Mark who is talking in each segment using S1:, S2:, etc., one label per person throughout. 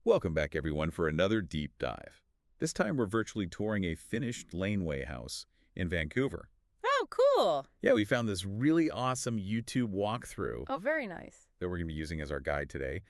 S1: Welcome back, everyone, for another deep dive. This time we're virtually touring a finished Laneway house in Vancouver.
S2: Oh, cool.
S1: Yeah, we found this really awesome YouTube walkthrough
S2: Oh, very nice.
S1: that we're going to be using as our guide today.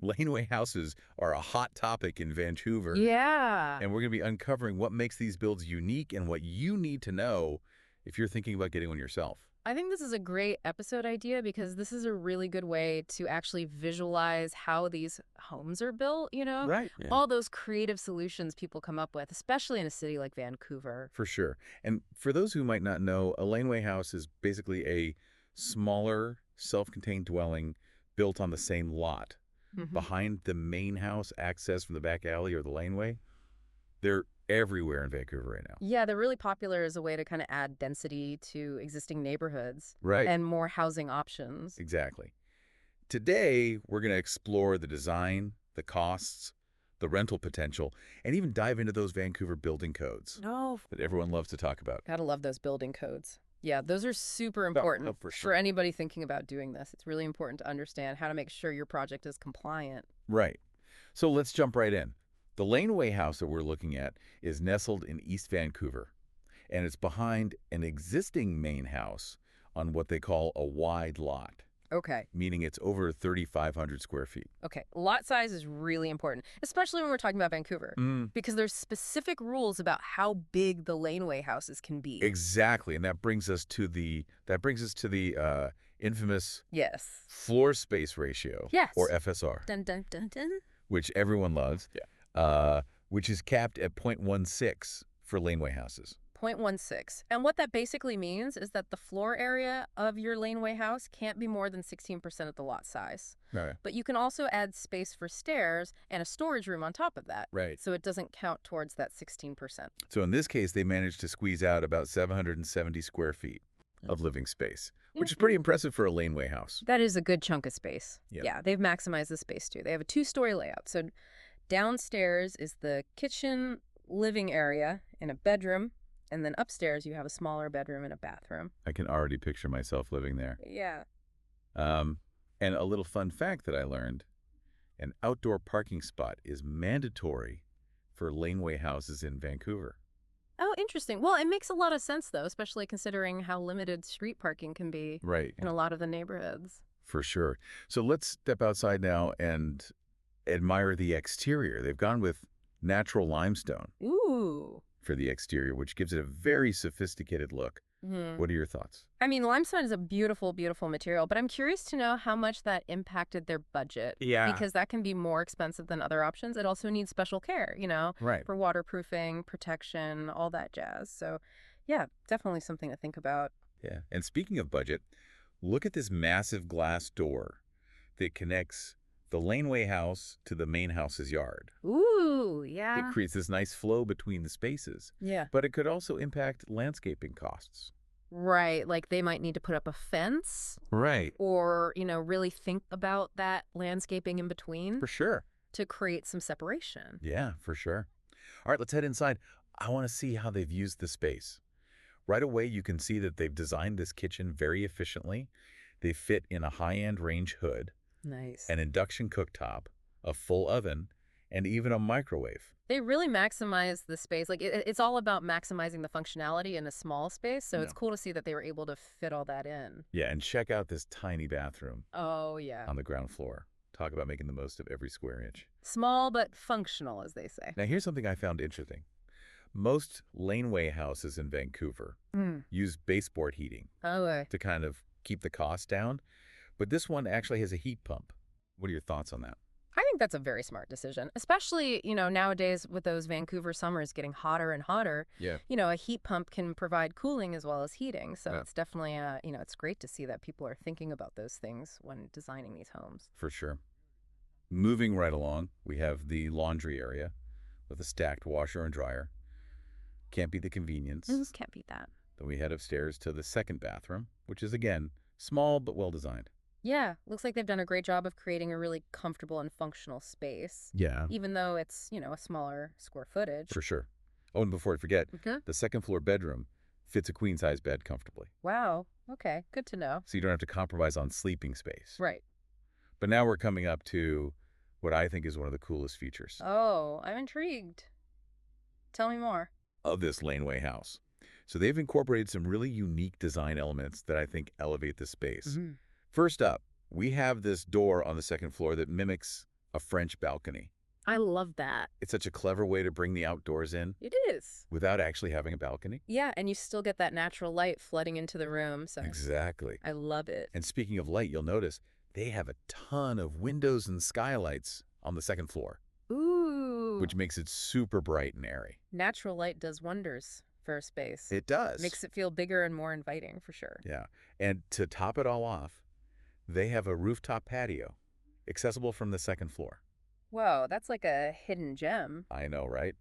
S1: Laneway houses are a hot topic in Vancouver.
S2: Yeah.
S1: And we're going to be uncovering what makes these builds unique and what you need to know if you're thinking about getting one yourself.
S2: I think this is a great episode idea because this is a really good way to actually visualize how these homes are built, you know?
S1: Right. Yeah.
S2: All those creative solutions people come up with, especially in a city like Vancouver.
S1: For sure. And for those who might not know, a laneway house is basically a smaller, self-contained dwelling built on the same lot.
S2: Mm-hmm.
S1: Behind the main house, access from the back alley or the laneway, they're everywhere in Vancouver right now.
S2: Yeah, they're really popular as a way to kind of add density to existing neighborhoods.
S1: Right.
S2: And more housing options.
S1: Exactly. Today, we're going to explore the design, the costs, the rental potential, and even dive into those Vancouver building codes that everyone loves to talk about.
S2: Gotta love those building codes. Yeah, those are super important
S1: for sure.
S2: for anybody thinking about doing this. It's really important to understand how to make sure your project is compliant.
S1: Right. So let's jump right in. The Laneway house that we're looking at is nestled in East Vancouver, and it's behind an existing main house on what they call a wide lot,
S2: Okay.
S1: meaning it's over 3,500 square feet.
S2: Okay. Lot size is really important, especially when we're talking about Vancouver, because there's specific rules about how big the laneway houses can be.
S1: Exactly, and that brings us to the infamous
S2: Yes.
S1: floor space ratio,
S2: Yes.
S1: or FSR,
S2: Dun dun dun dun.
S1: which everyone loves, which is capped at 0.16 for laneway houses.
S2: 0.16. And what that basically means is that the floor area of your laneway house can't be more than 16% of the lot size.
S1: Right.
S2: But you can also add space for stairs and a storage room on top of that.
S1: Right.
S2: So it doesn't count towards that 16%.
S1: So in this case, they managed to squeeze out about 770 square feet of living space, which is pretty impressive for a laneway house.
S2: That is a good chunk of space.
S1: Yep.
S2: Yeah, they've maximized the space too. They have a two-story layout. So downstairs is the kitchen living area and a bedroom. And then upstairs, you have a smaller bedroom and a bathroom.
S1: I can already picture myself living there.
S2: Yeah.
S1: And a little fun fact that I learned, an outdoor parking spot is mandatory for laneway houses in Vancouver.
S2: Oh, interesting. Well, it makes a lot of sense, though, especially considering how limited street parking can be
S1: Right.
S2: in a lot of the neighborhoods.
S1: For sure. So let's step outside now and admire the exterior. They've gone with natural limestone
S2: Ooh.
S1: for the exterior, which gives it a very sophisticated look. What are your thoughts?
S2: I mean, limestone is a beautiful, beautiful material, but I'm curious to know how much that impacted their budget.
S1: Yeah.
S2: Because that can be more expensive than other options. It also needs special care, you know,
S1: Right.
S2: for waterproofing, protection, all that jazz. So, yeah, definitely something to think about.
S1: Yeah. And speaking of budget, look at this massive glass door that connects the laneway house to the main house's yard.
S2: Ooh, yeah.
S1: It creates this nice flow between the spaces,
S2: Yeah.
S1: but it could also impact landscaping costs.
S2: Right. Like they might need to put up a fence
S1: Right.
S2: or, you know, really think about that landscaping in between
S1: For sure.
S2: to create some separation.
S1: Yeah, for sure. All right, let's head inside. I want to see how they've used the space. Right away, you can see that they've designed this kitchen very efficiently. They fit in a high-end range hood,
S2: Nice.
S1: an induction cooktop, a full oven, and even a microwave.
S2: They really maximize the space. Like it's all about maximizing the functionality in a small space. So it's cool to see that they were able to fit all that in.
S1: Yeah, and check out this tiny bathroom
S2: Oh, yeah.
S1: on the ground floor. Talk about making the most of every square inch.
S2: Small but functional, as they say.
S1: Now, here's something I found interesting. Most laneway houses in Vancouver use baseboard heating
S2: Oh,
S1: to kind of keep the cost down, but this one actually has a heat pump. What are your thoughts on that?
S2: I think that's a very smart decision, especially, you know, nowadays with those Vancouver summers getting hotter and hotter.
S1: Yeah.
S2: You know, a heat pump can provide cooling as well as heating. So
S1: Yeah.
S2: it's definitely, you know, it's great to see that people are thinking about those things when designing these homes.
S1: For sure. Moving right along, we have the laundry area with a stacked washer and dryer. Can't beat the convenience.
S2: Can't beat that.
S1: Then we head upstairs to the second bathroom, which is, again, small but well designed.
S2: Yeah, looks like they've done a great job of creating a really comfortable and functional space,
S1: Yeah.
S2: even though it's, you know, a smaller square footage.
S1: For sure. Oh, and before I forget,
S2: Okay.
S1: the second floor bedroom fits a queen-size bed comfortably.
S2: Wow. Okay, good to know.
S1: So you don't have to compromise on sleeping space.
S2: Right.
S1: But now we're coming up to what I think is one of the coolest features
S2: Oh, I'm intrigued. Tell me more.
S1: of this laneway house. So they've incorporated some really unique design elements that I think elevate the space.
S2: Mm-hmm.
S1: First up, we have this door on the second floor that mimics a French balcony.
S2: I love that.
S1: It's such a clever way to bring the outdoors in
S2: It is.
S1: without actually having a balcony.
S2: Yeah, and you still get that natural light flooding into the room, so
S1: Exactly.
S2: I love it.
S1: And speaking of light, you'll notice they have a ton of windows and skylights on the second floor,
S2: Ooh.
S1: which makes it super bright and airy.
S2: Natural light does wonders for a space.
S1: It does.
S2: Makes it feel bigger and more inviting, for sure.
S1: Yeah. And to top it all off, they have a rooftop patio accessible from the second floor.
S2: Whoa, that's like a hidden gem.
S1: I know, right?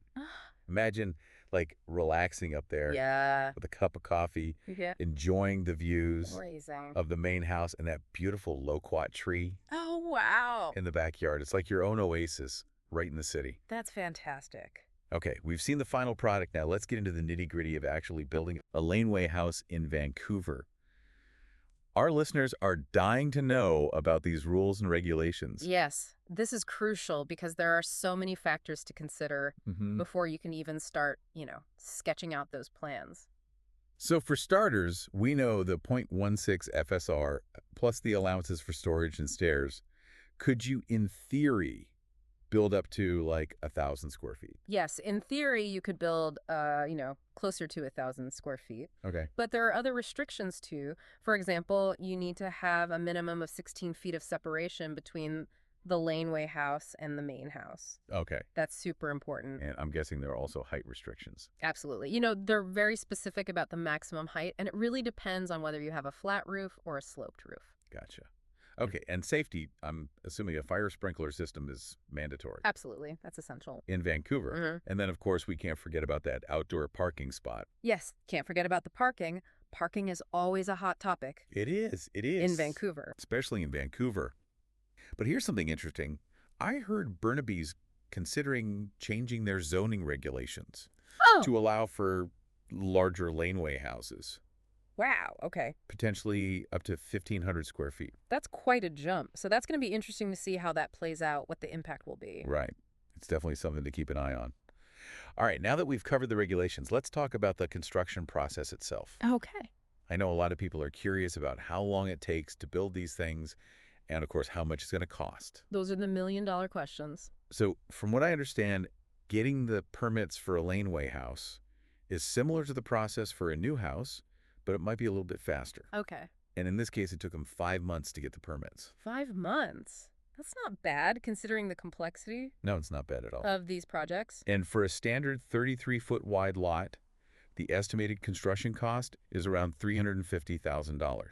S1: Imagine like relaxing up there
S2: Yeah.
S1: with a cup of coffee,
S2: Yeah.
S1: enjoying the views
S2: Amazing.
S1: of the main house and that beautiful loquat tree
S2: Oh, wow.
S1: in the backyard. It's like your own oasis right in the city.
S2: That's fantastic.
S1: Okay, we've seen the final product now. Let's get into the nitty-gritty of actually building a laneway house in Vancouver. Our listeners are dying to know about these rules and regulations.
S2: Yes, this is crucial because there are so many factors to consider before you can even start, sketching out those plans.
S1: So for starters, we know the 0.16 FSR plus the allowances for storage and stairs. Could you, in theory, build up to like 1,000 square feet?
S2: Yes, in theory, you could build, closer to 1,000 square feet.
S1: Okay.
S2: But there are other restrictions too. For example, you need to have a minimum of 16 feet of separation between the laneway house and the main house.
S1: Okay.
S2: That's super important.
S1: And I'm guessing there are also height restrictions.
S2: Absolutely. They're very specific about the maximum height, and it really depends on whether you have a flat roof or a sloped roof.
S1: Gotcha. Okay, and safety, I'm assuming a fire sprinkler system is mandatory.
S2: Absolutely. That's essential.
S1: In Vancouver. And then, of course, we can't forget about that outdoor parking spot.
S2: Yes, can't forget about the parking. Parking is always a hot topic.
S1: It is. It is.
S2: In Vancouver.
S1: Especially in Vancouver. But here's something interesting. I heard Burnaby's considering changing their zoning regulations to allow for larger laneway houses.
S2: Wow, okay.
S1: Potentially up to 1,500 square feet.
S2: That's quite a jump. So that's going to be interesting to see how that plays out, what the impact will be.
S1: Right. It's definitely something to keep an eye on. All right, now that we've covered the regulations, let's talk about the construction process itself.
S2: Okay.
S1: I know a lot of people are curious about how long it takes to build these things and, of course, how much it's going to cost.
S2: Those are the million-dollar questions.
S1: So from what I understand, getting the permits for a laneway house is similar to the process for a new house, but it might be a little bit faster.
S2: Okay.
S1: And in this case, it took them 5 months to get the permits.
S2: 5 months? That's not bad, considering the complexity
S1: No, it's not bad at all.
S2: of these projects.
S1: And for a standard 33-foot wide lot, the estimated construction cost is around $350,000.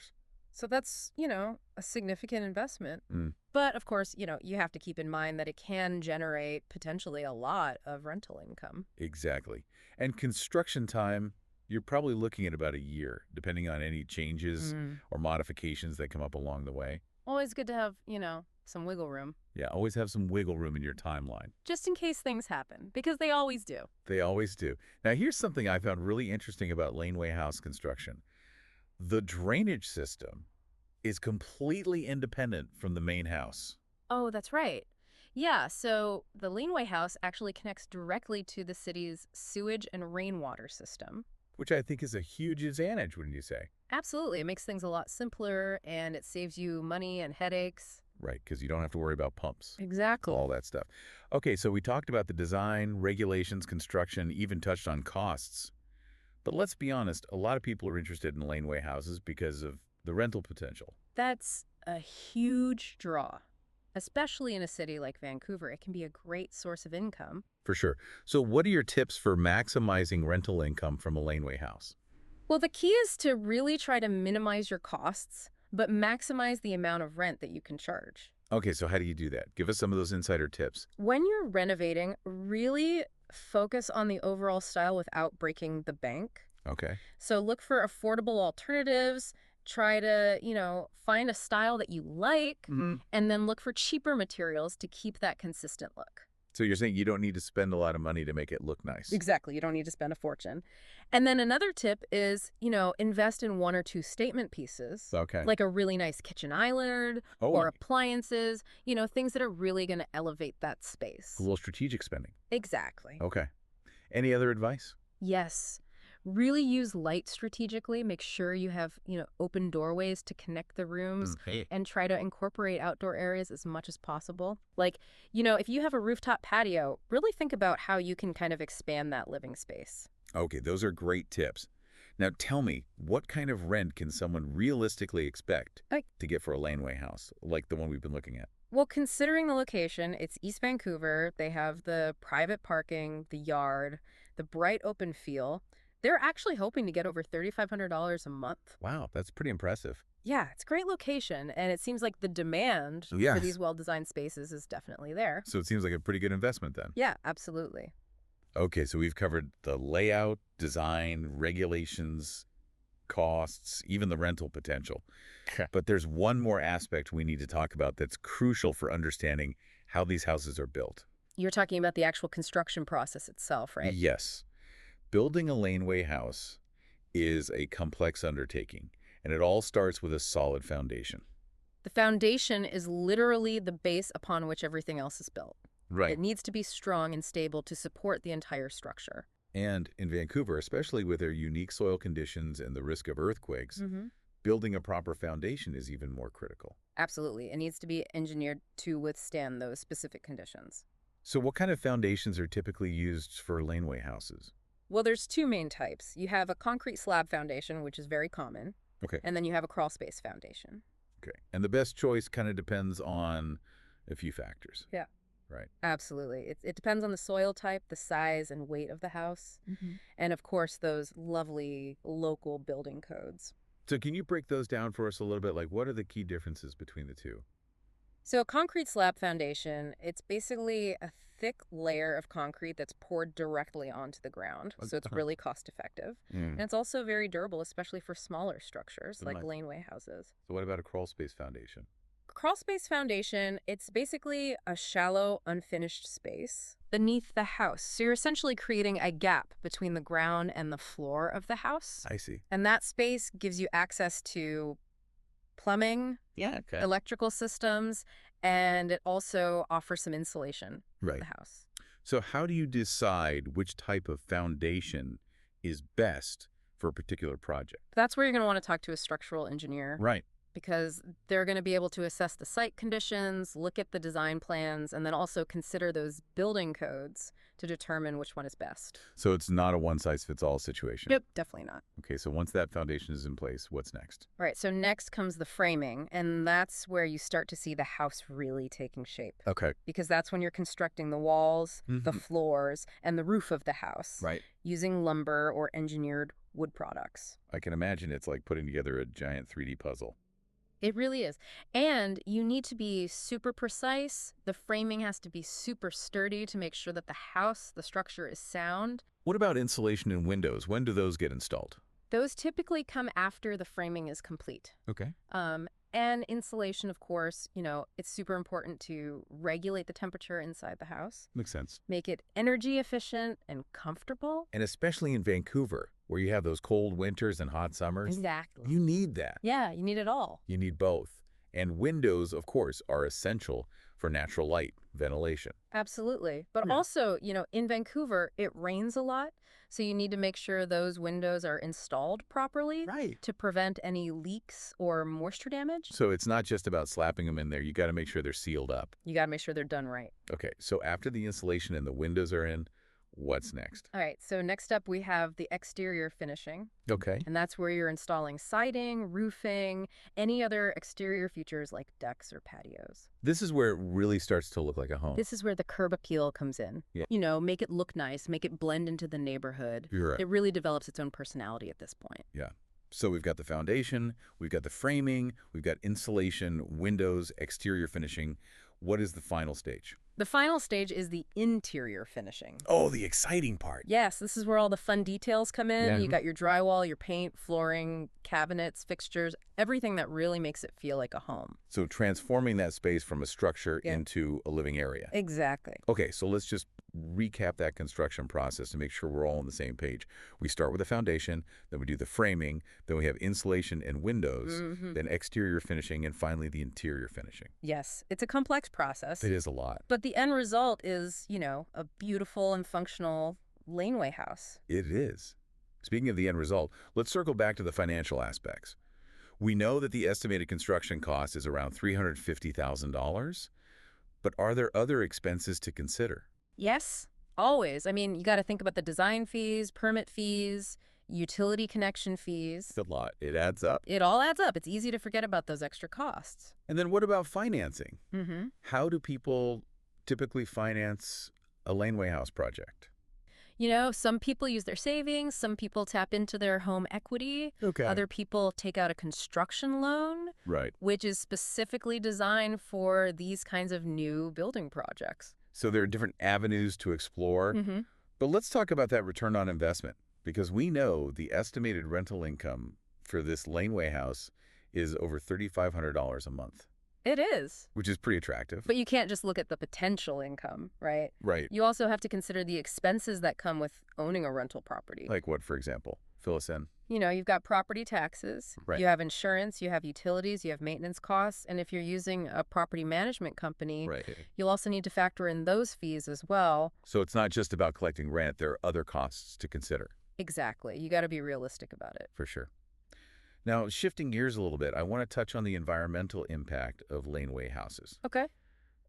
S2: So that's, a significant investment. But, of course, you have to keep in mind that it can generate potentially a lot of rental income.
S1: Exactly. And construction time, you're probably looking at about a year, depending on any changes or modifications that come up along the way.
S2: Always good to have, some wiggle room.
S1: Yeah, always have some wiggle room in your timeline.
S2: Just in case things happen, because they always do.
S1: They always do. Now, here's something I found really interesting about laneway house construction. The drainage system is completely independent from the main house.
S2: Oh, that's right. Yeah, so the laneway house actually connects directly to the city's sewage and rainwater system.
S1: Which I think is a huge advantage, wouldn't you say?
S2: Absolutely. It makes things a lot simpler, and it saves you money and headaches.
S1: Right, because you don't have to worry about pumps.
S2: Exactly.
S1: All that stuff. Okay, so we talked about the design, regulations, construction, even touched on costs. But let's be honest, a lot of people are interested in laneway houses because of the rental potential.
S2: That's a huge draw. Especially in a city like Vancouver, it can be a great source of income.
S1: For sure. So what are your tips for maximizing rental income from a laneway house?
S2: Well, the key is to really try to minimize your costs, but maximize the amount of rent that you can charge.
S1: Okay, so how do you do that? Give us some of those insider tips.
S2: When you're renovating, really focus on the overall style without breaking the bank.
S1: Okay.
S2: So look for affordable alternatives. Try to, find a style that you like, and then look for cheaper materials to keep that consistent look.
S1: So you're saying you don't need to spend a lot of money to make it look nice.
S2: Exactly. You don't need to spend a fortune. And then another tip is, invest in 1 or 2 statement pieces.
S1: Okay.
S2: Like a really nice kitchen island or appliances, things that are really going to elevate that space.
S1: A little strategic spending.
S2: Exactly.
S1: Okay. Any other advice?
S2: Yes. Really use light strategically. Make sure you have, open doorways to connect the rooms and try to incorporate outdoor areas as much as possible. Like, if you have a rooftop patio, really think about how you can kind of expand that living space.
S1: Okay, those are great tips. Now tell me, what kind of rent can someone realistically expect to get for a laneway house, like the one we've been looking at?
S2: Well, considering the location, it's East Vancouver. They have the private parking, the yard, the bright open feel. They're actually hoping to get over $3,500 a month.
S1: Wow, that's pretty impressive.
S2: Yeah, it's a great location, and it seems like the demand for these well-designed spaces is definitely there.
S1: So it seems like a pretty good investment then.
S2: Yeah, absolutely.
S1: Okay, so we've covered the layout, design, regulations, costs, even the rental potential. But there's one more aspect we need to talk about that's crucial for understanding how these houses are built.
S2: You're talking about the actual construction process itself, right?
S1: Yes. Building a laneway house is a complex undertaking, and it all starts with a solid foundation.
S2: The foundation is literally the base upon which everything else is built.
S1: Right.
S2: It needs to be strong and stable to support the entire structure.
S1: And in Vancouver, especially with their unique soil conditions and the risk of earthquakes, building a proper foundation is even more critical.
S2: Absolutely. It needs to be engineered to withstand those specific conditions.
S1: So what kind of foundations are typically used for laneway houses?
S2: Well, there's 2 main types. You have a concrete slab foundation, which is very common.
S1: Okay.
S2: And then you have a crawl space foundation.
S1: Okay. And the best choice kind of depends on a few factors.
S2: Yeah.
S1: Right.
S2: Absolutely. It depends on the soil type, the size and weight of the house, and of course, those lovely local building codes.
S1: So can you break those down for us a little bit? Like, what are the key differences between the two?
S2: So a concrete slab foundation, it's basically a thick layer of concrete that's poured directly onto the ground. So it's really cost effective. And it's also very durable, especially for smaller structures like laneway houses.
S1: So what about a crawl space foundation?
S2: Crawl space foundation, it's basically a shallow, unfinished space beneath the house. So you're essentially creating a gap between the ground and the floor of the house.
S1: I see.
S2: And that space gives you access to plumbing, electrical systems, and it also offers some insulation for the house.
S1: So how do you decide which type of foundation is best for a particular project?
S2: That's where you're going to want to talk to a structural engineer.
S1: Right.
S2: Because they're going to be able to assess the site conditions, look at the design plans, and then also consider those building codes to determine which one is best.
S1: So it's not a one-size-fits-all situation?
S2: Yep, definitely not.
S1: Okay, so once that foundation is in place, what's next?
S2: All right, so next comes the framing, and that's where you start to see the house really taking shape.
S1: Okay.
S2: Because that's when you're constructing the walls, the floors, and the roof of the house.
S1: Right.
S2: Using lumber or engineered wood products.
S1: I can imagine it's like putting together a giant 3D puzzle.
S2: It really is. And you need to be super precise. The framing has to be super sturdy to make sure that the house, the structure is sound.
S1: What about insulation and windows? When do those get installed?
S2: Those typically come after the framing is complete.
S1: Okay.
S2: And insulation, of course, it's super important to regulate the temperature inside the house.
S1: Makes sense.
S2: Make it energy efficient and comfortable.
S1: And especially in Vancouver, where you have those cold winters and hot summers.
S2: Exactly.
S1: You need that.
S2: Yeah, you need it all.
S1: You need both. And windows, of course, are essential for natural light, ventilation.
S2: Absolutely. But also, in Vancouver, it rains a lot. So you need to make sure those windows are installed properly to prevent any leaks or moisture damage.
S1: So it's not just about slapping them in there. You got to make sure they're sealed up.
S2: You got to make sure they're done right.
S1: Okay. So after the insulation and the windows are in, what's next?
S2: All right. So next up, we have the exterior finishing.
S1: Okay.
S2: And that's where you're installing siding, roofing, any other exterior features like decks or patios.
S1: This is where it really starts to look like a home.
S2: This is where the curb appeal comes in.
S1: Yeah.
S2: Make it look nice, make it blend into the neighborhood.
S1: You're right.
S2: It really develops its own personality at this point.
S1: Yeah. So we've got the foundation, we've got the framing, we've got insulation, windows, exterior finishing. what is the final stage?
S2: The final stage is the interior finishing.
S1: Oh, the exciting part.
S2: Yes, this is where all the fun details come in.
S1: Yeah.
S2: You got your drywall, your paint, flooring, cabinets, fixtures, everything that really makes it feel like a home.
S1: So transforming that space from a structure into a living area.
S2: Exactly.
S1: Okay, so let's just recap that construction process to make sure we're all on the same page. We start with the foundation, then we do the framing, then we have insulation and windows, then exterior finishing, and finally the interior finishing.
S2: Yes, it's a complex process.
S1: It is a lot.
S2: But the end result is, a beautiful and functional laneway house.
S1: It is. Speaking of the end result, let's circle back to the financial aspects. We know that the estimated construction cost is around $350,000, but are there other expenses to consider?
S2: Yes, always. I mean, you got to think about the design fees, permit fees, utility connection fees.
S1: It's a lot. It adds up.
S2: It all adds up. It's easy to forget about those extra costs.
S1: And then what about financing? How do people typically finance a laneway house project?
S2: Some people use their savings, some people tap into their home equity.
S1: Okay.
S2: Other people take out a construction loan,
S1: Right.
S2: which is specifically designed for these kinds of new building projects.
S1: So there are different avenues to explore. But let's talk about that return on investment, because we know the estimated rental income for this laneway house is over $3,500 a month.
S2: It is.
S1: Which is pretty attractive.
S2: But you can't just look at the potential income, right?
S1: Right.
S2: You also have to consider the expenses that come with owning a rental property.
S1: Like what, for example? Fill us in.
S2: You've got property taxes,
S1: Right.
S2: You have insurance, you have utilities, you have maintenance costs, and if you're using a property management company,
S1: Right.
S2: you'll also need to factor in those fees as well.
S1: So it's not just about collecting rent. There are other costs to consider.
S2: Exactly. You got to be realistic about it.
S1: For sure. Now, shifting gears a little bit, I want to touch on the environmental impact of laneway houses.
S2: Okay.
S1: I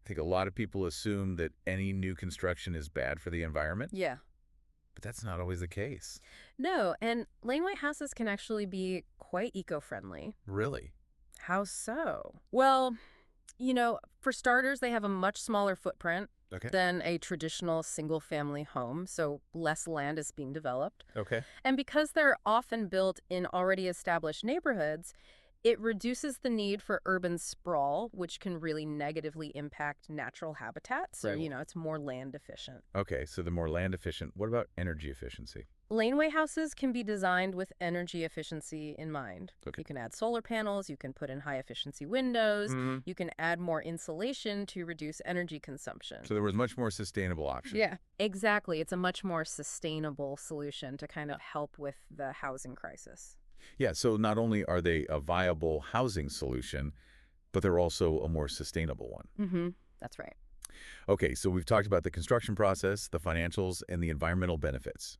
S1: think a lot of people assume that any new construction is bad for the environment.
S2: Yeah.
S1: But that's not always the case.
S2: No, and laneway houses can actually be quite eco-friendly.
S1: Really?
S2: How so? Well, for starters, they have a much smaller footprint than a traditional single-family home, so less land is being developed.
S1: Okay.
S2: And because they're often built in already established neighborhoods, it reduces the need for urban sprawl, which can really negatively impact natural habitats. So,
S1: Right.
S2: It's more land efficient.
S1: Okay, so the more land efficient. What about energy efficiency?
S2: Laneway houses can be designed with energy efficiency in mind.
S1: Okay.
S2: You can add solar panels, you can put in high-efficiency windows, you can add more insulation to reduce energy consumption.
S1: So there was much more sustainable option.
S2: Yeah, exactly. It's a much more sustainable solution to kind of help with the housing crisis.
S1: Yeah, so not only are they a viable housing solution, but they're also a more sustainable one.
S2: That's right.
S1: Okay, so we've talked about the construction process, the financials, and the environmental benefits.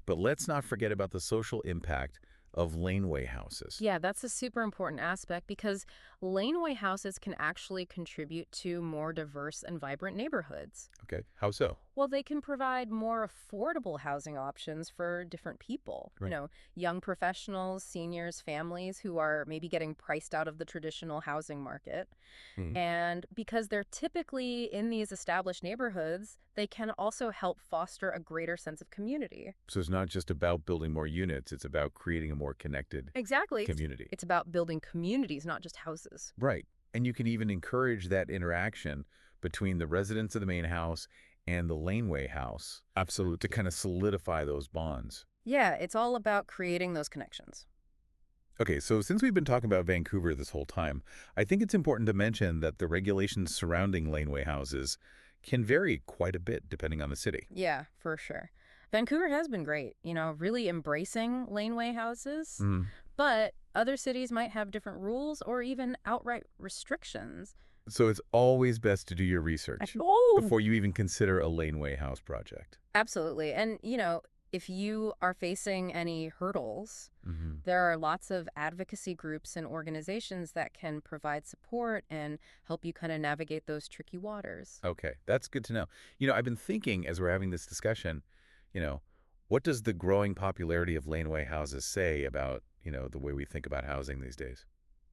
S1: But let's not forget about the social impact of laneway houses.
S2: Yeah, that's a super important aspect because laneway houses can actually contribute to more diverse and vibrant neighborhoods.
S1: Okay, how so?
S2: Well, they can provide more affordable housing options for different people.
S1: Right.
S2: Young professionals, seniors, families who are maybe getting priced out of the traditional housing market. And because they're typically in these established neighborhoods, they can also help foster a greater sense of community.
S1: So it's not just about building more units, it's about creating a more connected community.
S2: It's about building communities, not just houses.
S1: Right. And you can even encourage that interaction between the residents of the main house and the laneway house. Absolutely. To kind of solidify those bonds.
S2: Yeah, it's all about creating those connections.
S1: Okay, so since we've been talking about Vancouver this whole time, I think it's important to mention that the regulations surrounding laneway houses can vary quite a bit depending on the city.
S2: Yeah, for sure. Vancouver has been great, really embracing laneway houses. But other cities might have different rules or even outright restrictions.
S1: So it's always best to do your research before you even consider a laneway house project.
S2: Absolutely. And, if you are facing any hurdles, there are lots of advocacy groups and organizations that can provide support and help you kind of navigate those tricky waters.
S1: Okay, that's good to know. I've been thinking as we're having this discussion, what does the growing popularity of laneway houses say about, the way we think about housing these days?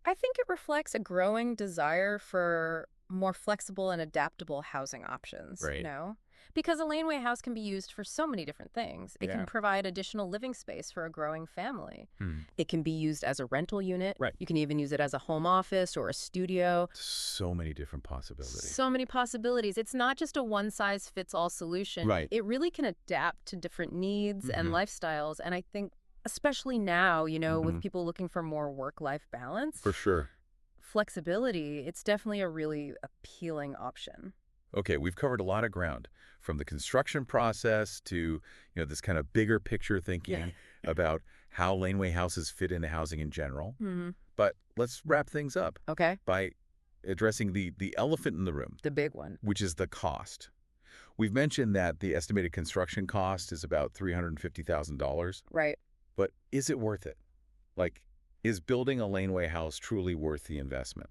S2: I think it reflects a growing desire for more flexible and adaptable housing options,
S1: Right.
S2: you know? Because a laneway house can be used for so many different things. It
S1: Yeah.
S2: can provide additional living space for a growing family.
S1: Hmm.
S2: It can be used as a rental unit.
S1: Right.
S2: You can even use it as a home office or a studio.
S1: So many different possibilities.
S2: So many possibilities. It's not just a one-size-fits-all solution.
S1: Right.
S2: It really can adapt to different needs and
S1: Mhm.
S2: lifestyles. And I think, especially now, you know,
S1: Mhm.
S2: with people looking for more work-life balance,
S1: For sure.
S2: flexibility, it's definitely a really appealing option.
S1: Okay, we've covered a lot of ground, from the construction process to, this kind of bigger picture thinking about how laneway houses fit into housing in general.
S2: Mm-hmm.
S1: But let's wrap things up
S2: Okay.
S1: by addressing the elephant in the room,
S2: The big one.
S1: which is the cost. We've mentioned that the estimated construction cost is about $350,000,
S2: Right.
S1: but is it worth it? Like, is building a laneway house truly worth the investment?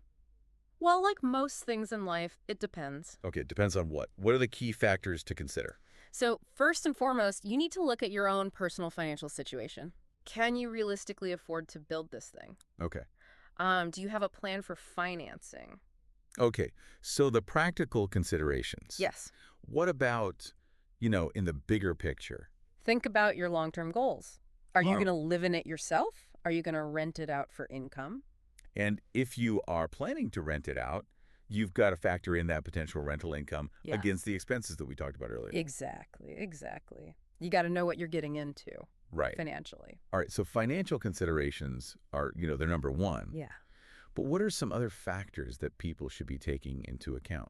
S2: Well, like most things in life, it depends.
S1: Okay, it depends on what. What are the key factors to consider?
S2: So first and foremost, you need to look at your own personal financial situation. Can you realistically afford to build this thing?
S1: Okay.
S2: Do you have a plan for financing?
S1: Okay, so the practical considerations.
S2: Yes.
S1: What about, in the bigger picture?
S2: Think about your long-term goals. Are you
S1: Oh.
S2: going to live in it yourself? Are you going to rent it out for income?
S1: And if you are planning to rent it out, you've got to factor in that potential rental income
S2: Yes.
S1: against the expenses that we talked about earlier.
S2: Exactly. You got to know what you're getting into
S1: Right.
S2: financially.
S1: All right, so financial considerations are, they're number one.
S2: Yeah.
S1: But what are some other factors that people should be taking into account?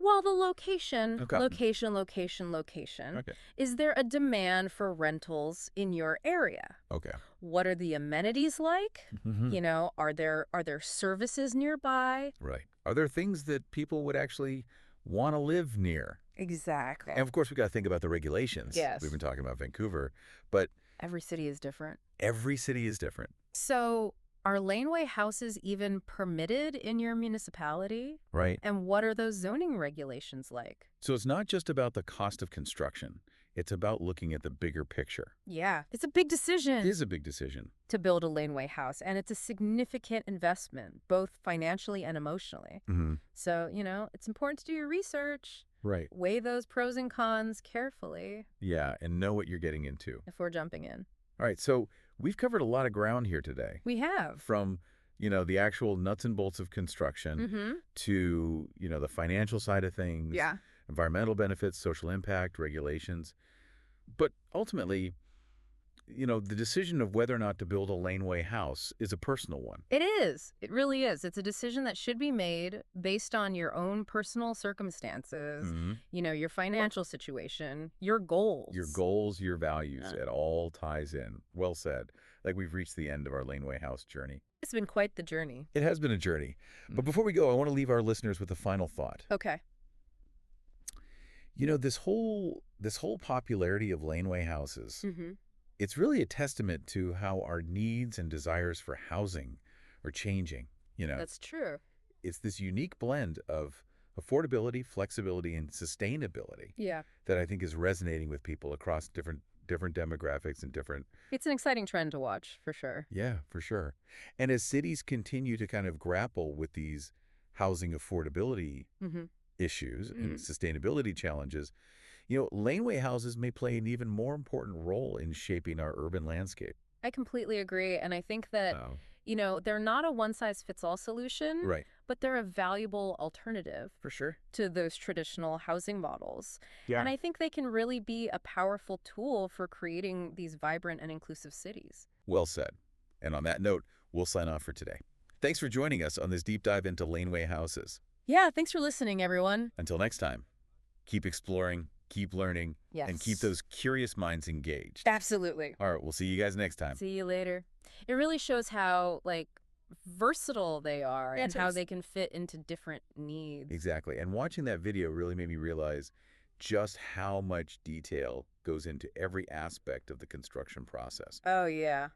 S2: Well, the location,
S1: Okay.
S2: location.
S1: Okay.
S2: Is there a demand for rentals in your area?
S1: Okay.
S2: What are the amenities like?
S1: Mhm.
S2: You know, are there services nearby?
S1: Right. Are there things that people would actually want to live near?
S2: Exactly.
S1: And of course, we got to think about the regulations.
S2: Yes.
S1: We've been talking about Vancouver, but
S2: Every city is different.
S1: every city is different.
S2: So, are laneway houses even permitted in your municipality?
S1: Right.
S2: And what are those zoning regulations like?
S1: So it's not just about the cost of construction. It's about looking at the bigger picture.
S2: Yeah, it's a big decision
S1: It is a big decision.
S2: to build a laneway house, and it's a significant investment, both financially and emotionally.
S1: Mm-hmm.
S2: So, it's important to do your research,
S1: Right.
S2: weigh those pros and cons carefully
S1: Yeah, and know what you're getting into.
S2: before jumping in.
S1: All right, so we've covered a lot of ground here today.
S2: We have.
S1: From, the actual nuts and bolts of construction
S2: Mm-hmm.
S1: to, the financial side of things.
S2: Yeah.
S1: Environmental benefits, social impact, regulations. But ultimately, the decision of whether or not to build a laneway house is a personal one.
S2: It is. It really is. It's a decision that should be made based on your own personal circumstances,
S1: Mhm.
S2: your financial situation, your goals.
S1: Your goals, your values,
S2: Yeah.
S1: it all ties in. Well said. Like we've reached the end of our laneway house journey.
S2: It's been quite the journey.
S1: It has been a journey. But before we go, I want to leave our listeners with a final thought.
S2: Okay.
S1: This whole popularity of laneway houses,
S2: Mm-hmm.
S1: it's really a testament to how our needs and desires for housing are changing.
S2: That's true.
S1: It's this unique blend of affordability, flexibility, and sustainability
S2: Yeah.
S1: that I think is resonating with people across different demographics and different.
S2: It's an exciting trend to watch, for sure.
S1: Yeah, for sure. And as cities continue to kind of grapple with these housing affordability
S2: Mm-hmm.
S1: issues and sustainability challenges, laneway houses may play an even more important role in shaping our urban landscape.
S2: I completely agree. And I think that, they're not a one-size-fits-all solution,
S1: Right.
S2: but they're a valuable alternative
S1: For sure.
S2: to those traditional housing models.
S1: Yeah.
S2: And I think they can really be a powerful tool for creating these vibrant and inclusive cities.
S1: Well said. And on that note, we'll sign off for today. Thanks for joining us on this deep dive into laneway houses.
S2: Yeah, thanks for listening, everyone.
S1: Until next time, keep exploring, keep learning,
S2: Yes.
S1: and keep those curious minds engaged.
S2: Absolutely.
S1: All right, we'll see you guys next time.
S2: See you later. It really shows how, versatile they are and how they can fit into different needs.
S1: Exactly. And watching that video really made me realize just how much detail goes into every aspect of the construction process.
S2: Oh, yeah.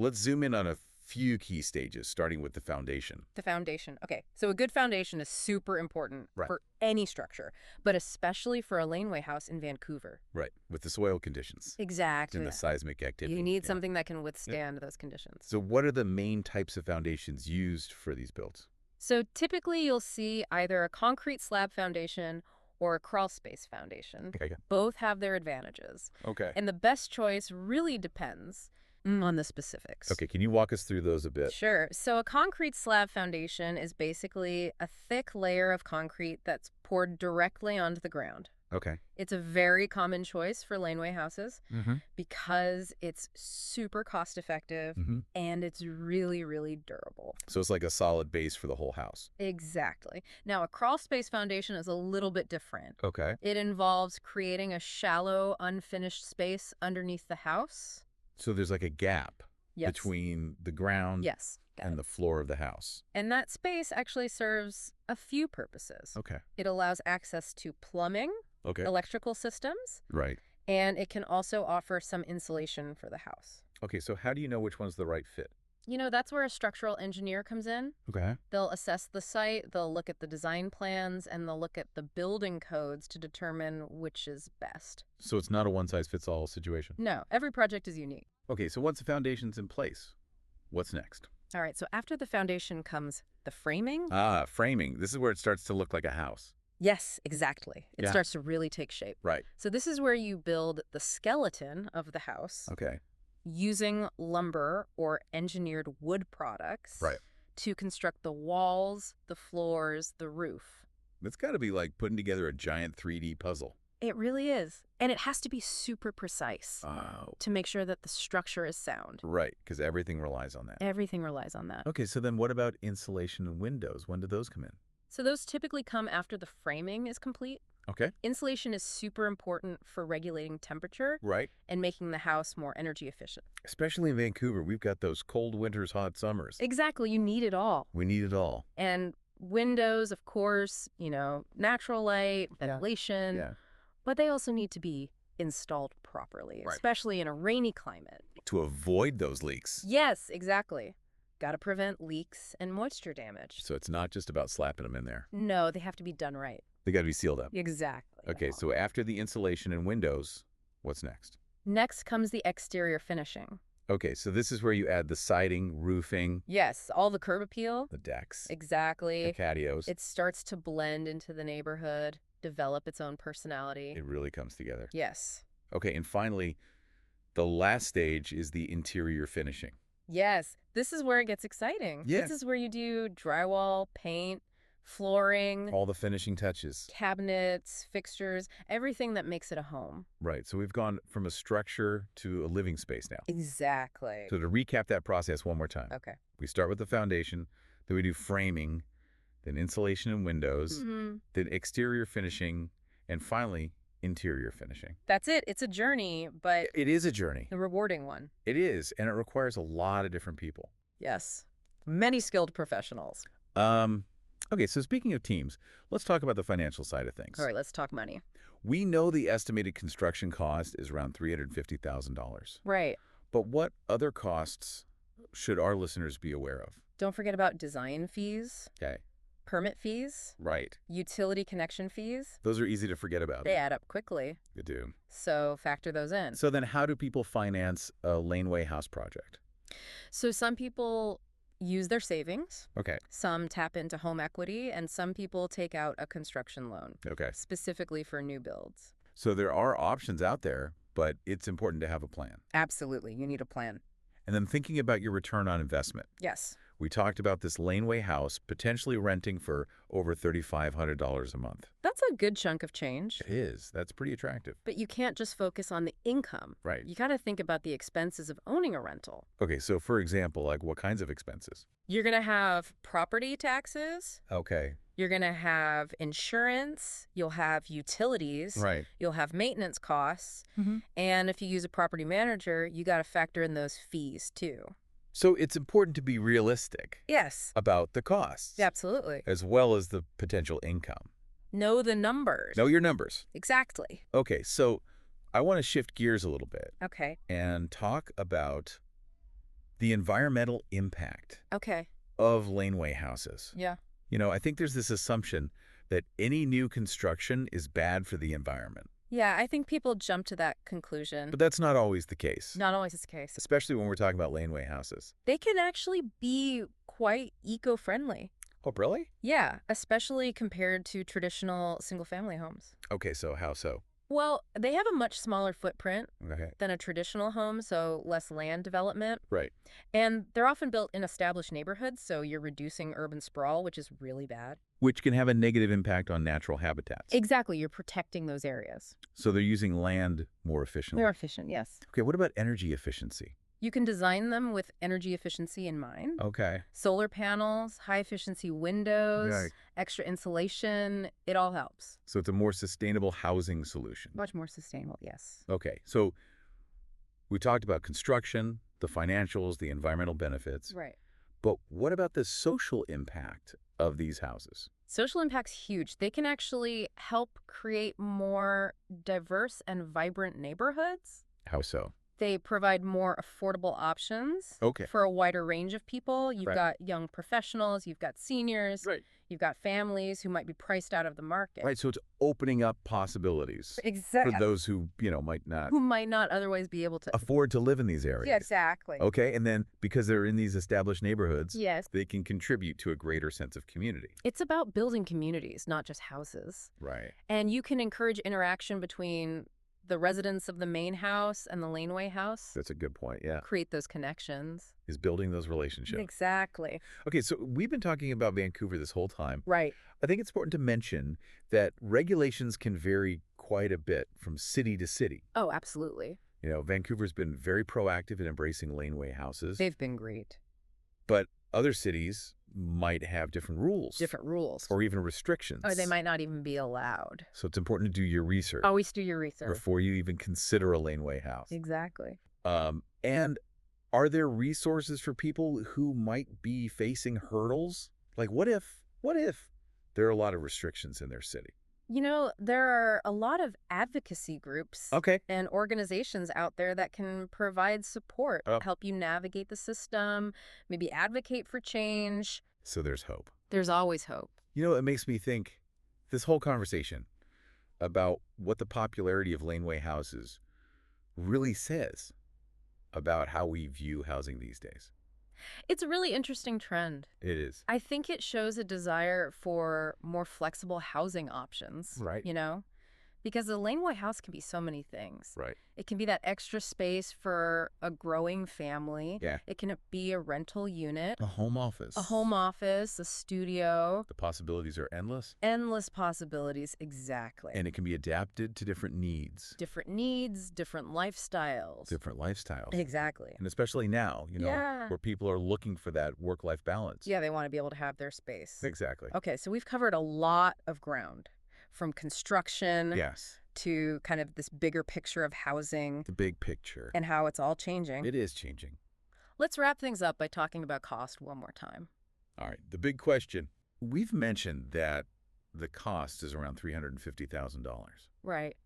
S1: Let's zoom in on a few key stages, starting with the foundation.
S2: The foundation. Okay, so a good foundation is super important
S1: Right.
S2: for any structure, but especially for a laneway house in Vancouver.
S1: Right, with the soil conditions
S2: Exactly.
S1: and the seismic activity.
S2: You need
S1: Yeah.
S2: something that can withstand those conditions.
S1: So what are the main types of foundations used for these builds?
S2: So typically you'll see either a concrete slab foundation or a crawl space foundation.
S1: Okay.
S2: Both have their advantages.
S1: Okay.
S2: And the best choice really depends on the specifics.
S1: Okay, can you walk us through those a bit?
S2: Sure. So a concrete slab foundation is basically a thick layer of concrete that's poured directly onto the ground.
S1: Okay.
S2: It's a very common choice for laneway houses because it's super cost-effective and it's really, really durable.
S1: So it's like a solid base for the whole house.
S2: Exactly. Now, a crawl space foundation is a little bit different.
S1: Okay.
S2: It involves creating a shallow, unfinished space underneath the house.
S1: So there's like a gap between the ground and the floor of the house.
S2: And that space actually serves a few purposes.
S1: Okay.
S2: It allows access to plumbing, electrical systems, and it can also offer some insulation for the house.
S1: Okay, so how do you know which one's the right fit?
S2: You know, that's where a structural engineer comes in.
S1: Okay.
S2: They'll assess the site, they'll look at the design plans, and they'll look at the building codes to determine which is best.
S1: So it's not a one-size-fits-all situation?
S2: No, every project is unique.
S1: Okay, so once the foundation's in place, what's next?
S2: All right, so after the foundation comes the framing.
S1: Ah, framing. This is where it starts to look like a house.
S2: Yes, exactly. It starts to really take shape.
S1: Right.
S2: So this is where you build the skeleton of the house.
S1: Okay.
S2: Using lumber or engineered wood products to construct the walls, the floors, the roof.
S1: It's got to be like putting together a giant 3D puzzle.
S2: It really is. And it has to be super precise to make sure that the structure is sound.
S1: Right, because everything relies on that.
S2: Everything relies on that.
S1: Okay, so then what about insulation and windows? When do those come in?
S2: So those typically come after the framing is complete.
S1: Okay.
S2: Insulation is super important for regulating temperature and making the house more energy efficient.
S1: Especially in Vancouver, we've got those cold winters, hot summers.
S2: Exactly. You need it all.
S1: We need it all.
S2: And windows, of course, you know, natural light, ventilation.
S1: Yeah.
S2: But they also need to be installed properly, especially in a rainy climate.
S1: To avoid those leaks.
S2: Yes, exactly. Got to prevent leaks and moisture damage.
S1: So it's not just about slapping them in there.
S2: No, they have to be done right.
S1: They got to be sealed up.
S2: Exactly.
S1: Okay, so after the insulation and windows, what's next?
S2: Next comes the exterior finishing.
S1: Okay, so this is where you add the siding, roofing.
S2: Yes, all the curb appeal.
S1: The decks.
S2: Exactly.
S1: The patios.
S2: It starts to blend into the neighborhood, develop its own personality.
S1: It really comes together.
S2: Yes.
S1: Okay, and finally, the last stage is the interior finishing.
S2: Yes, this is where it gets exciting.
S1: Yeah.
S2: This is where you do drywall, paint, flooring.
S1: All the finishing touches.
S2: Cabinets, fixtures, everything that makes it a home.
S1: Right, so we've gone from a structure to a living space now.
S2: Exactly.
S1: So to recap that process one more time.
S2: Okay.
S1: We start with the foundation, then we do framing, then insulation and windows, then exterior finishing, and finally, interior finishing.
S2: That's it. It's a journey, but
S1: it is a journey.
S2: a rewarding one.
S1: It is, and it requires a lot of different people.
S2: Yes. Many skilled professionals.
S1: Okay, so speaking of teams, let's talk about the financial side of things.
S2: All right, let's talk money.
S1: We know the estimated construction cost is around $350,000.
S2: Right.
S1: But what other costs should our listeners be aware of?
S2: Don't forget about design fees.
S1: Okay.
S2: Permit fees.
S1: Right.
S2: Utility connection fees.
S1: Those are easy to forget about.
S2: They add up quickly.
S1: They do.
S2: So factor those in.
S1: So then how do people finance a laneway house project?
S2: So some people use their savings.
S1: Okay.
S2: Some tap into home equity, and some people take out a construction loan.
S1: Okay.
S2: Specifically for new builds.
S1: So there are options out there, but it's important to have a plan.
S2: Absolutely. You need a plan.
S1: And then thinking about your return on investment.
S2: Yes.
S1: We talked about this laneway house potentially renting for over $3,500 a month.
S2: That's a good chunk of change.
S1: It is. That's pretty attractive.
S2: But you can't just focus on the income.
S1: Right.
S2: You got to think about the expenses of owning a rental.
S1: Okay, so for example, like what kinds of expenses?
S2: You're going to have property taxes.
S1: Okay.
S2: You're going to have insurance. You'll have utilities.
S1: Right.
S2: You'll have maintenance costs. And if you use a property manager, you got to factor in those fees too.
S1: So it's important to be realistic.
S2: Yes.
S1: About the costs.
S2: Absolutely.
S1: As well as the potential income.
S2: Know the numbers.
S1: Know your numbers.
S2: Exactly.
S1: Okay, so I want to shift gears a little bit.
S2: Okay.
S1: And talk about the environmental impact of laneway houses.
S2: Yeah.
S1: You know, I think there's this assumption that any new construction is bad for the environment.
S2: Yeah, I think people jump to that conclusion.
S1: But that's not always the case.
S2: Not always the case.
S1: Especially when we're talking about laneway houses.
S2: They can actually be quite eco-friendly.
S1: Oh, really?
S2: Yeah, especially compared to traditional single-family homes.
S1: Okay, so how so?
S2: Well, they have a much smaller footprint
S1: Okay.
S2: than a traditional home, so less land development.
S1: Right.
S2: And they're often built in established neighborhoods, so you're reducing urban sprawl, which is really bad.
S1: Which can have a negative impact on natural habitats.
S2: Exactly, you're protecting those areas.
S1: So they're using land more efficiently.
S2: More efficient, yes.
S1: Okay, what about energy efficiency?
S2: You can design them with energy efficiency in mind.
S1: Okay.
S2: Solar panels, high-efficiency windows,
S1: Right.
S2: extra insulation, it all helps.
S1: So it's a more sustainable housing solution.
S2: Much more sustainable, yes.
S1: Okay, so we talked about construction, the financials, the environmental benefits.
S2: Right.
S1: But what about the social impact of these houses?
S2: Social impact's huge. They can actually help create more diverse and vibrant neighborhoods.
S1: How so?
S2: They provide more affordable options
S1: Okay.
S2: for a wider range of people. You've
S1: Right.
S2: got young professionals, you've got seniors,
S1: Right.
S2: you've got families who might be priced out of the market.
S1: Right, so it's opening up possibilities
S2: Exactly.
S1: for those who, might not
S2: Who might not otherwise be able to.
S1: afford to live in these areas.
S2: Yeah, exactly.
S1: Okay, and then because they're in these established neighborhoods,
S2: Yes.
S1: they can contribute to a greater sense of community.
S2: It's about building communities, not just houses.
S1: Right.
S2: And you can encourage interaction between the residents of the main house and the laneway house.
S1: That's a good point, yeah.
S2: Create those connections.
S1: Is building those relationships.
S2: Exactly.
S1: Okay, so we've been talking about Vancouver this whole time.
S2: Right.
S1: I think it's important to mention that regulations can vary quite a bit from city to city.
S2: Oh, absolutely.
S1: Vancouver's been very proactive in embracing laneway houses.
S2: They've been great.
S1: But other cities might have different rules.
S2: Different rules.
S1: Or even restrictions.
S2: Or they might not even be allowed.
S1: So it's important to do your research.
S2: Always do your research.
S1: Before you even consider a laneway house.
S2: Exactly.
S1: And are there resources for people who might be facing hurdles? Like what if there are a lot of restrictions in their city?
S2: There are a lot of advocacy groups and organizations out there that can provide support, help you navigate the system, maybe advocate for change.
S1: So there's hope.
S2: There's always hope.
S1: It makes me think, this whole conversation about what the popularity of laneway houses really says about how we view housing these days.
S2: It's a really interesting trend.
S1: It is.
S2: I think it shows a desire for more flexible housing options.
S1: Right.
S2: Because a laneway house can be so many things.
S1: Right.
S2: It can be that extra space for a growing family.
S1: Yeah.
S2: It can be a rental unit.
S1: A home office.
S2: A home office, a studio.
S1: The possibilities are endless.
S2: Endless possibilities, exactly.
S1: And it can be adapted to different needs.
S2: Different needs, different lifestyles.
S1: Different lifestyles.
S2: Exactly.
S1: And especially now, where people are looking for that work-life balance.
S2: Yeah, they want to be able to have their space.
S1: Exactly.
S2: Okay, so we've covered a lot of ground. From construction to kind of this bigger picture of housing.
S1: The big picture.
S2: And how it's all changing.
S1: It is changing.
S2: Let's wrap things up by talking about cost one more time.
S1: All right, the big question. We've mentioned that the cost is around $350,000.
S2: Right.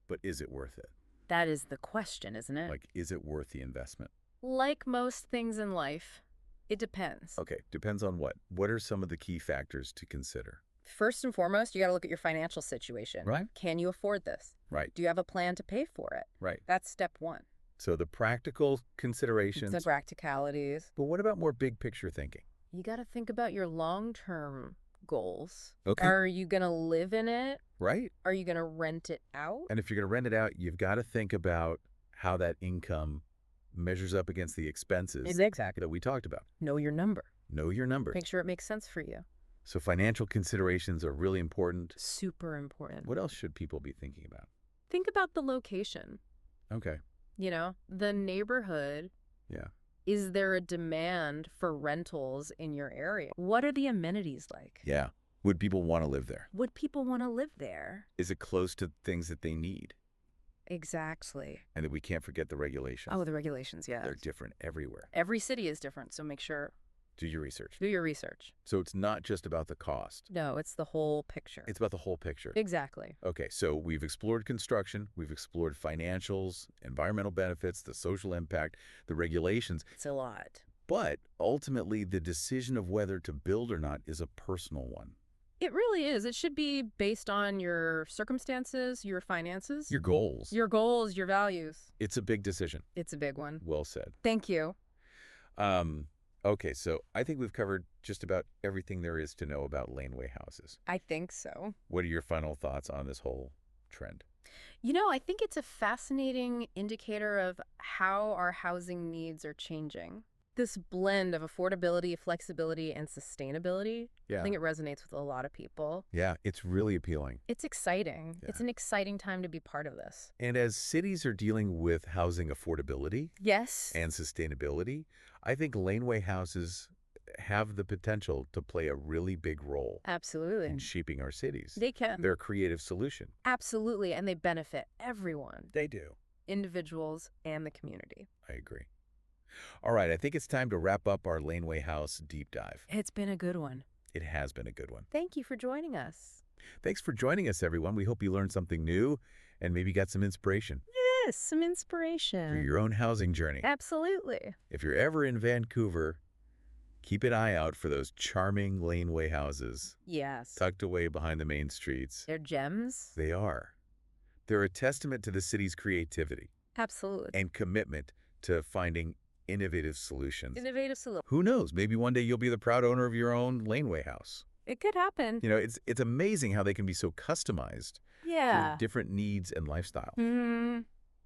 S1: But is it worth it?
S2: That is the question, isn't it?
S1: Like, is it worth the investment?
S2: Like most things in life, it depends.
S1: Okay, depends on what? What are some of the key factors to consider?
S2: First and foremost, you got to look at your financial situation.
S1: Right.
S2: Can you afford this?
S1: Right.
S2: Do you have a plan to pay for it?
S1: Right.
S2: That's step one.
S1: So the practical considerations.
S2: The practicalities.
S1: But what about more big picture thinking?
S2: You got to think about your long-term goals.
S1: Okay.
S2: Are you going to live in it?
S1: Right.
S2: Are you going to rent it out?
S1: And if you're going to rent it out, you've got to think about how that income measures up against the expenses
S2: exactly
S1: that we talked about.
S2: Know your number.
S1: Know your number.
S2: Make sure it makes sense for you.
S1: So financial considerations are really important.
S2: Super important.
S1: What else should people be thinking about?
S2: Think about the location.
S1: Okay.
S2: The neighborhood.
S1: Yeah.
S2: Is there a demand for rentals in your area? What are the amenities like?
S1: Yeah. Would people want to live there?
S2: Would people want to live there?
S1: Is it close to things that they need?
S2: Exactly.
S1: And that we can't forget the regulations.
S2: Oh, the regulations, yeah.
S1: They're different everywhere.
S2: Every city is different, so make sure.
S1: Do your research.
S2: Do your research.
S1: So it's not just about the cost.
S2: No, it's the whole picture.
S1: It's about the whole picture.
S2: Exactly.
S1: Okay, so we've explored construction, we've explored financials, environmental benefits, the social impact, the regulations.
S2: It's a lot.
S1: But ultimately, the decision of whether to build or not is a personal one.
S2: It really is. It should be based on your circumstances, your finances.
S1: Your goals.
S2: Your goals, your values.
S1: It's a big decision.
S2: It's a big one.
S1: Well said.
S2: Thank you.
S1: Okay, so I think we've covered just about everything there is to know about laneway houses.
S2: I think so.
S1: What are your final thoughts on this whole trend?
S2: I think it's a fascinating indicator of how our housing needs are changing. This blend of affordability, flexibility, and sustainability, I think it resonates with a lot of people.
S1: Yeah, it's really appealing.
S2: It's exciting.
S1: Yeah.
S2: It's an exciting time to be part of this.
S1: And as cities are dealing with housing affordability
S2: Yes.
S1: and sustainability, I think laneway houses have the potential to play a really big role
S2: Absolutely.
S1: in shaping our cities.
S2: They can.
S1: They're a creative solution.
S2: Absolutely. And they benefit everyone,
S1: They do.
S2: individuals and the community.
S1: I agree. All right, I think it's time to wrap up our laneway house deep dive.
S2: It's been a good one.
S1: It has been a good one.
S2: Thank you for joining us.
S1: Thanks for joining us, everyone. We hope you learned something new and maybe got some inspiration
S2: Yes, some
S1: for
S2: inspiration.
S1: your own housing journey.
S2: Absolutely.
S1: If you're ever in Vancouver, keep an eye out for those charming laneway houses
S2: Yes.
S1: tucked away behind the main streets.
S2: They're gems.
S1: They are. They're a testament to the city's creativity
S2: Absolutely.
S1: and commitment to finding innovative solutions.
S2: Innovative solution.
S1: Who knows? Maybe one day you'll be the proud owner of your own laneway house.
S2: It could happen.
S1: It's amazing how they can be so customized
S2: Yeah.
S1: for different needs and lifestyles.
S2: Mm-hmm.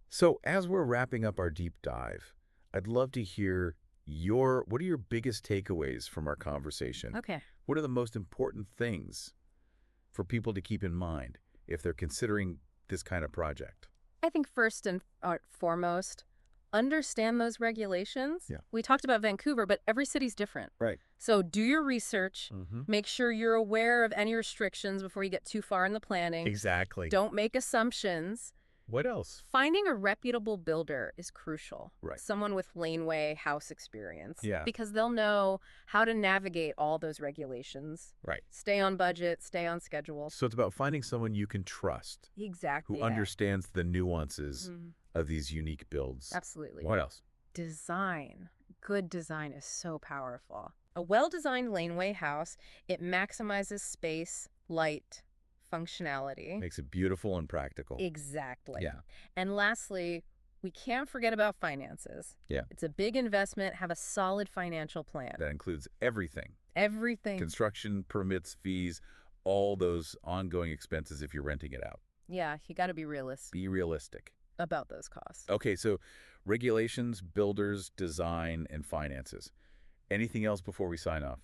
S1: So as we're wrapping up our deep dive, I'd love to hear what are your biggest takeaways from our conversation?
S2: Okay.
S1: What are the most important things for people to keep in mind if they're considering this kind of project?
S2: I think first and foremost, understand those regulations.
S1: Yeah.
S2: We talked about Vancouver, but every city's different.
S1: Right.
S2: So do your research.
S1: Mm-hmm.
S2: Make sure you're aware of any restrictions before you get too far in the planning.
S1: Exactly.
S2: Don't make assumptions.
S1: What else?
S2: Finding a reputable builder is crucial.
S1: Right.
S2: Someone with laneway house experience.
S1: Yeah.
S2: Because they'll know how to navigate all those regulations.
S1: Right.
S2: Stay on budget, stay on schedule.
S1: So it's about finding someone you can trust
S2: Exactly.
S1: who understands the nuances
S2: Mhm.
S1: of these unique builds.
S2: Absolutely.
S1: What else?
S2: Design. Good design is so powerful. A well-designed laneway house, it maximizes space, light, functionality.
S1: Makes it beautiful and practical.
S2: Exactly.
S1: Yeah.
S2: And lastly, we can't forget about finances.
S1: Yeah.
S2: It's a big investment. Have a solid financial plan.
S1: That includes everything.
S2: Everything.
S1: Construction, permits, fees, all those ongoing expenses if you're renting it out.
S2: Yeah, you got to be realistic
S1: Be realistic.
S2: about those costs.
S1: Okay, so regulations, builders, design, and finances. Anything else before we sign off?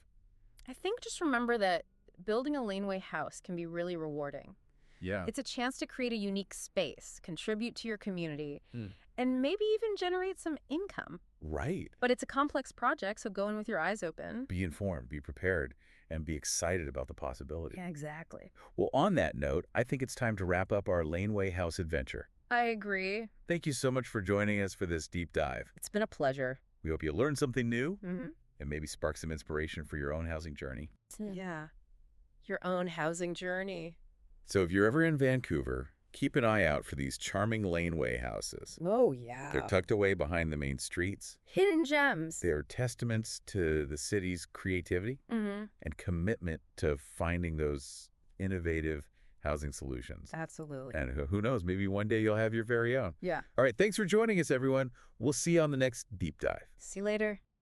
S2: I think just remember that building a laneway house can be really rewarding.
S1: Yeah.
S2: It's a chance to create a unique space, contribute to your community,
S1: Mm.
S2: and maybe even generate some income.
S1: Right.
S2: But it's a complex project, so go in with your eyes open.
S1: Be informed, be prepared, and be excited about the possibility.
S2: Yeah, exactly.
S1: Well, on that note, I think it's time to wrap up our laneway house adventure.
S2: I agree.
S1: Thank you so much for joining us for this deep dive.
S2: It's been a pleasure.
S1: We hope you learned something new
S2: Mm-hmm.
S1: and maybe spark some inspiration for your own housing journey.
S2: Yeah. Your own housing journey.
S1: So if you're ever in Vancouver, keep an eye out for these charming laneway houses.
S2: Oh, yeah.
S1: They're tucked away behind the main streets.
S2: Hidden gems.
S1: They're testaments to the city's creativity
S2: Mm-hmm.
S1: and commitment to finding those innovative housing solutions.
S2: Absolutely.
S1: And who knows, maybe one day you'll have your very own.
S2: Yeah.
S1: All right, thanks for joining us, everyone. We'll see you on the next deep dive.
S2: See you later.